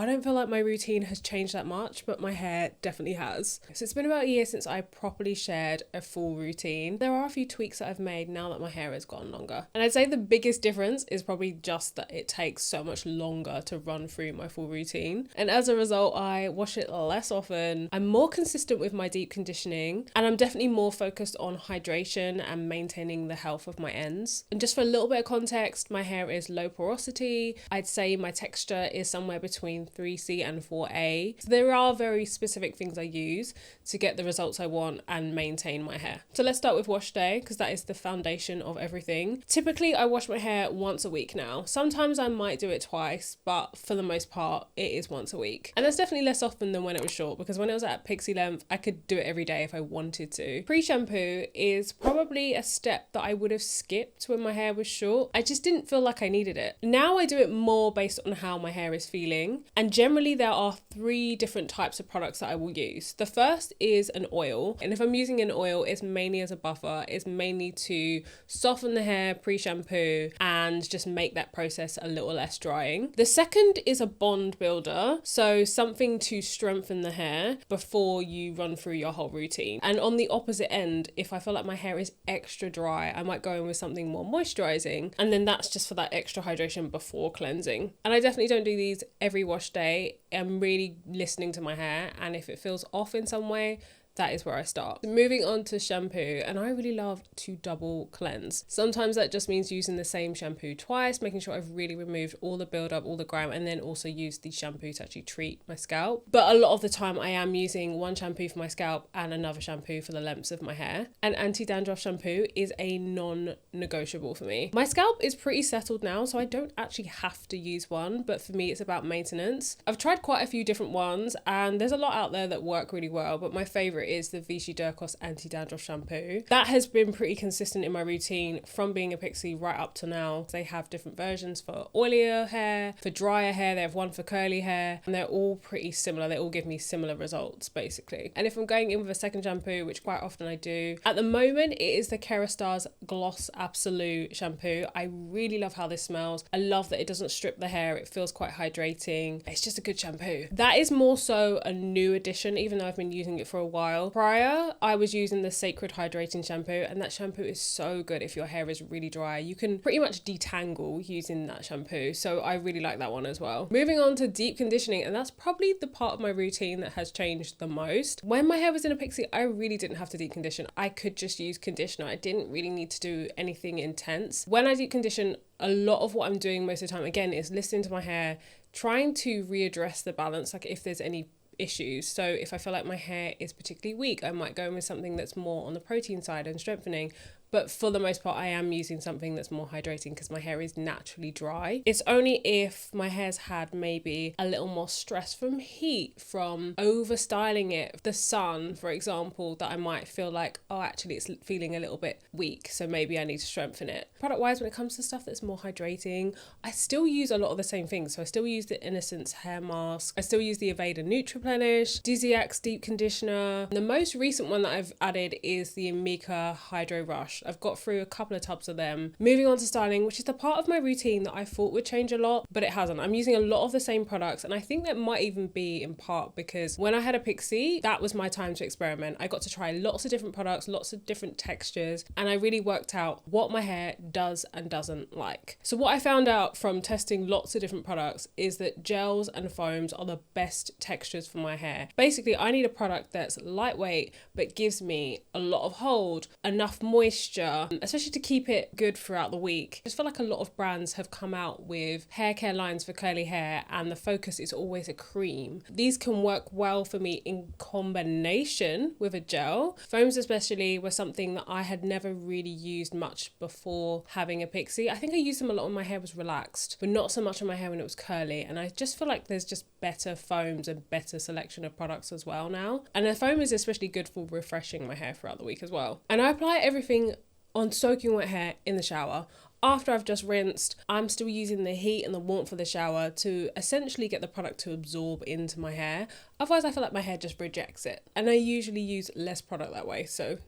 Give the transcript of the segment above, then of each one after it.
I don't feel like my routine has changed that much, but my hair definitely has. So it's been about a year since I properly shared a full routine. There are a few tweaks that I've made now that my hair has gotten longer. And I'd say the biggest difference is probably just that it takes so much longer to run through my full routine. And as a result, I wash it less often. I'm more consistent with my deep conditioning, and I'm definitely more focused on hydration and maintaining the health of my ends. And just for a little bit of context, my hair is low porosity. I'd say my texture is somewhere between 3C and 4A. So there are very specific things I use to get the results I want and maintain my hair. So let's start with wash day, because that is the foundation of everything. Typically, I wash my hair once a week now. Sometimes I might do it twice, but for the most part, it is once a week. And that's definitely less often than when it was short, because when it was at pixie length, I could do it every day if I wanted to. Pre-shampoo is probably a step that I would have skipped when my hair was short. I just didn't feel like I needed it. Now I do it more based on how my hair is feeling. And generally there are 3 different types of products that I will use. The first is an oil. And if I'm using an oil, it's mainly as a buffer. It's mainly to soften the hair pre-shampoo and just make that process a little less drying. The second is a bond builder. So something to strengthen the hair before you run through your whole routine. And on the opposite end, if I feel like my hair is extra dry, I might go in with something more moisturizing. And then that's just for that extra hydration before cleansing. And I definitely don't do these every wash day. I'm really listening to my hair, and if it feels off in some way, that is where I start. Moving on to shampoo, and I really love to double cleanse. Sometimes that just means using the same shampoo twice, making sure I've really removed all the buildup, all the grime, and then also use the shampoo to actually treat my scalp. But a lot of the time I am using one shampoo for my scalp and another shampoo for the lengths of my hair. And anti-dandruff shampoo is a non-negotiable for me. My scalp is pretty settled now, so I don't actually have to use one, but for me it's about maintenance. I've tried quite a few different ones, and there's a lot out there that work really well, but my favorite is the Vichy Dercos anti-dandruff shampoo. That has been pretty consistent in my routine from being a pixie right up to now. They have different versions for oilier hair, for drier hair, they have one for curly hair, and they're all pretty similar. They all give me similar results basically. And if I'm going in with a second shampoo, which quite often I do, at the moment it is the Kerastase Gloss Absolu shampoo. I really love how this smells. I love that it doesn't strip the hair. It feels quite hydrating. It's just a good shampoo. That is more so a new addition, even though I've been using it for a while. Prior, I was using the Sacred Hydrating shampoo, and that shampoo is so good if your hair is really dry. You can pretty much detangle using that shampoo, so I really like that one as well. Moving on to deep conditioning, and that's probably the part of my routine that has changed the most. When my hair was in a pixie, I really didn't have to deep condition. I could just use conditioner. I didn't really need to do anything intense. When I deep condition, a lot of what I'm doing most of the time, again, is listening to my hair, trying to readdress the balance, like if there's any issues. So if I feel like my hair is particularly weak, I might go in with something that's more on the protein side and strengthening. But for the most part, I am using something that's more hydrating because my hair is naturally dry. It's only if my hair's had maybe a little more stress from heat, from over styling it, the sun, for example, that I might feel like, oh, actually it's feeling a little bit weak, so maybe I need to strengthen it. Product-wise, when it comes to stuff that's more hydrating, I still use a lot of the same things. So I still use the Innocence hair mask. I still use the Aveda Nutriplenish, Dizzy-Ax deep conditioner. The most recent one that I've added is the Amika Hydro Rush. I've got through a couple of tubs of them. Moving on to styling, which is the part of my routine that I thought would change a lot, but it hasn't. I'm using a lot of the same products, and I think that might even be in part because when I had a pixie, that was my time to experiment. I got to try lots of different products, lots of different textures, and I really worked out what my hair does and doesn't like. So what I found out from testing lots of different products is that gels and foams are the best textures for my hair. Basically, I need a product that's lightweight but gives me a lot of hold, enough moisture, especially to keep it good throughout the week. I just feel like a lot of brands have come out with hair care lines for curly hair, and the focus is always a cream. These can work well for me in combination with a gel. Foams especially were something that I had never really used much before having a pixie. I think I used them a lot when my hair was relaxed, but not so much on my hair when it was curly. And I just feel like there's just better foams and better selection of products as well now. And the foam is especially good for refreshing my hair throughout the week as well. And I apply everything on soaking wet hair in the shower. After I've just rinsed, I'm still using the heat and the warmth of the shower to essentially get the product to absorb into my hair. Otherwise, I feel like my hair just rejects it. And I usually use less product that way, so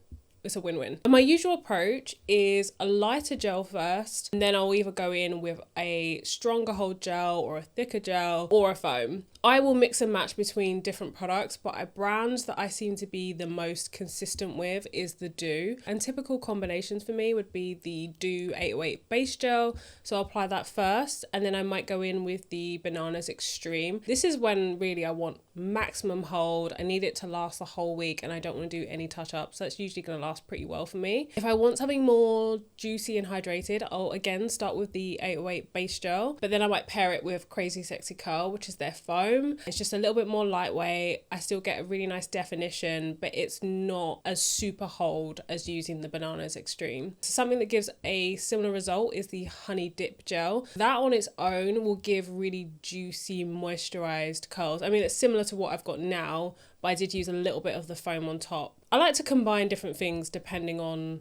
it's a win-win. And my usual approach is a lighter gel first, and then I'll either go in with a stronger hold gel or a thicker gel or a foam. I will mix and match between different products, but a brand that I seem to be the most consistent with is the Dew. And typical combinations for me would be the Dew 808 base gel. So I'll apply that first, and then I might go in with the Bananas Extreme. This is when really I want maximum hold. I need it to last the whole week, and I don't want to do any touch-ups. That's usually going to last pretty well for me. If I want something more juicy and hydrated, I'll again start with the 808 base gel, but then I might pair it with Crazy Sexy Curl, which is their foam. It's just a little bit more lightweight. I still get a really nice definition, but it's not as super hold as using the Bananas Extreme. So something that gives a similar result is the Honey Dip Gel. That on its own will give really juicy, moisturized curls. I mean, it's similar to what I've got now, but I did use a little bit of the foam on top. I like to combine different things depending on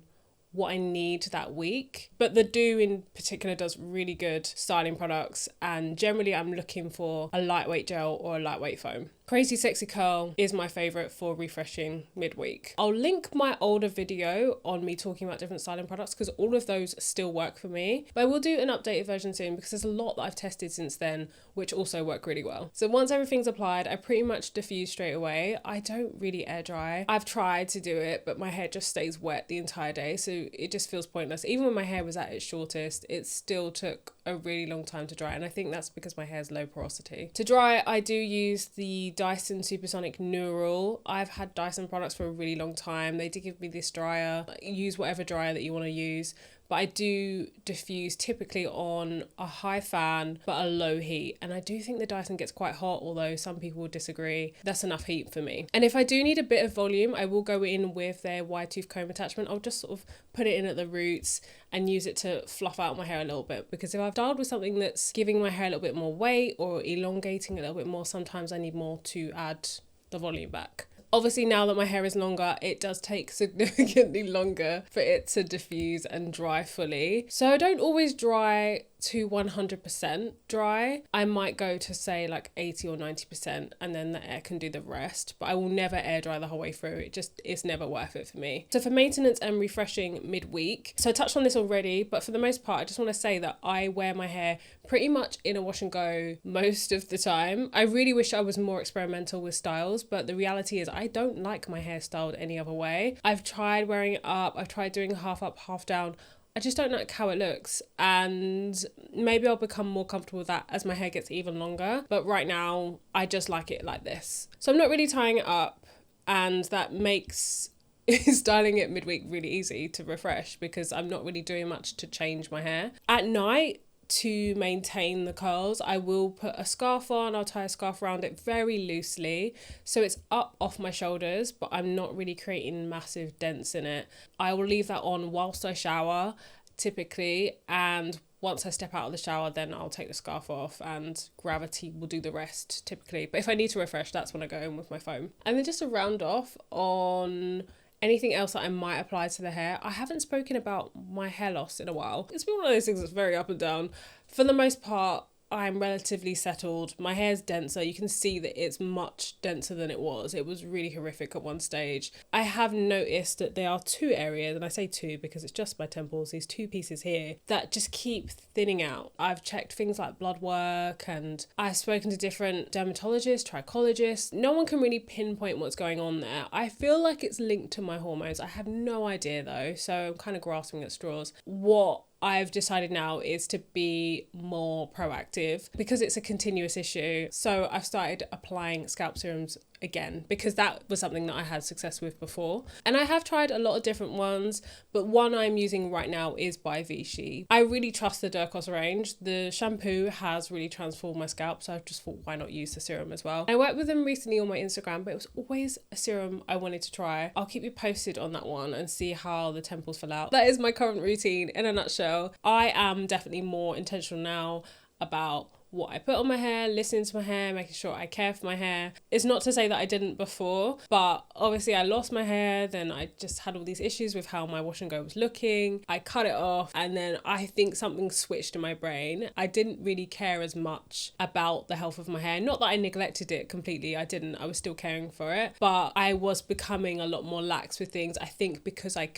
what I need that week, but the Dew in particular does really good styling products, and generally I'm looking for a lightweight gel or a lightweight foam. Crazy Sexy Curl is my favourite for refreshing midweek. I'll link my older video on me talking about different styling products because all of those still work for me. But I will do an updated version soon because there's a lot that I've tested since then which also work really well. So once everything's applied, I pretty much diffuse straight away. I don't really air dry. I've tried to do it, but my hair just stays wet the entire day, so it just feels pointless. Even when my hair was at its shortest, it still took a really long time to dry, and I think that's because my hair's low porosity. To dry, I do use the Dyson Supersonic Neural. I've had Dyson products for a really long time. They did give me this dryer. Use whatever dryer that you want to use, but I do diffuse typically on a high fan but a low heat, and I do think the Dyson gets quite hot, although some people will disagree. That's enough heat for me. And if I do need a bit of volume, I will go in with their wide tooth comb attachment. I'll just sort of put it in at the roots and use it to fluff out my hair a little bit, because if I've dialed with something that's giving my hair a little bit more weight or elongating a little bit more, sometimes I need more to add the volume back. Obviously, now that my hair is longer, it does take significantly longer for it to diffuse and dry fully. So I don't always dry to 100% dry. I might go to say like 80 or 90%, and then the air can do the rest, but I will never air dry the whole way through. It's never worth it for me. So for maintenance and refreshing midweek, so I touched on this already, but for the most part, I just want to say that I wear my hair pretty much in a wash and go most of the time. I really wish I was more experimental with styles, but the reality is I don't like my hair styled any other way. I've tried wearing it up, I've tried doing half up, half down. I just don't like how it looks, and maybe I'll become more comfortable with that as my hair gets even longer, but right now I just like it like this. So I'm not really tying it up, and that makes styling it midweek really easy to refresh because I'm not really doing much to change my hair. At night, to maintain the curls, I will put a scarf on. I'll tie a scarf around it very loosely so it's up off my shoulders, but I'm not really creating massive dents in it. I will leave that on whilst I shower typically, and once I step out of the shower, then I'll take the scarf off and gravity will do the rest typically. But if I need to refresh, that's when I go in with my foam. And then just to round off on anything else that I might apply to the hair, I haven't spoken about my hair loss in a while. It's been one of those things that's very up and down. For the most part, I'm relatively settled. My hair's denser. You can see that it's much denser than it was. It was really horrific at one stage. I have noticed that there are two areas, and I say two because it's just my temples, these two pieces here, that just keep thinning out. I've checked things like blood work, and I've spoken to different dermatologists, trichologists. No one can really pinpoint what's going on there. I feel like it's linked to my hormones. I have no idea though, so I'm kind of grasping at straws. What I've decided now is to be more proactive because it's a continuous issue. So I've started applying scalp serums again because that was something that I had success with before. And I have tried a lot of different ones, but one I'm using right now is by Vichy. I really trust the Dercos range. The shampoo has really transformed my scalp, so I just thought, why not use the serum as well? I worked with them recently on my Instagram, but it was always a serum I wanted to try. I'll keep you posted on that one and see how the temples fill out. That is my current routine in a nutshell. I am definitely more intentional now about what I put on my hair, listening to my hair, making sure I care for my hair. It's not to say that I didn't before, but obviously I lost my hair, then I just had all these issues with how my wash and go was looking. I cut it off, and then I think something switched in my brain. I didn't really care as much about the health of my hair. Not that I neglected it completely, I didn't. I was still caring for it, but I was becoming a lot more lax with things. I think because I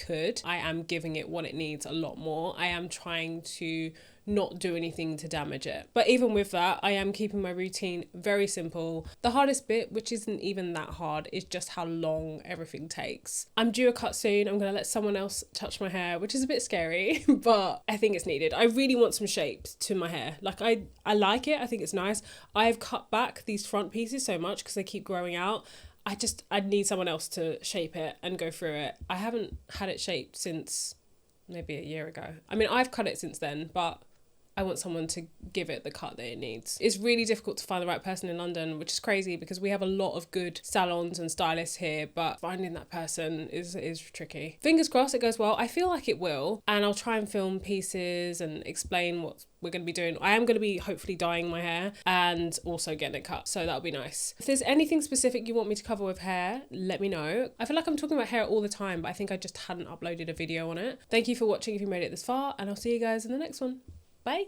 am giving it what it needs a lot more. I am trying to not do anything to damage it. But even with that, I am keeping my routine very simple. The hardest bit, which isn't even that hard, is just how long everything takes. I'm due a cut soon. I'm going to let someone else touch my hair, which is a bit scary, but I think it's needed. I really want some shape to my hair. Like I like it. I think it's nice. I've cut back these front pieces so much because they keep growing out. I need someone else to shape it and go through it. I haven't had it shaped since maybe a year ago. I mean, I've cut it since then, but I want someone to give it the cut that it needs. It's really difficult to find the right person in London, which is crazy because we have a lot of good salons and stylists here, but finding that person is tricky. Fingers crossed it goes well. I feel like it will, and I'll try and film pieces and explain what we're going to be doing. I am going to be hopefully dyeing my hair and also getting it cut, so that'll be nice. If there's anything specific you want me to cover with hair, let me know. I feel like I'm talking about hair all the time, but I think I just hadn't uploaded a video on it. Thank you for watching if you made it this far, and I'll see you guys in the next one. Bye.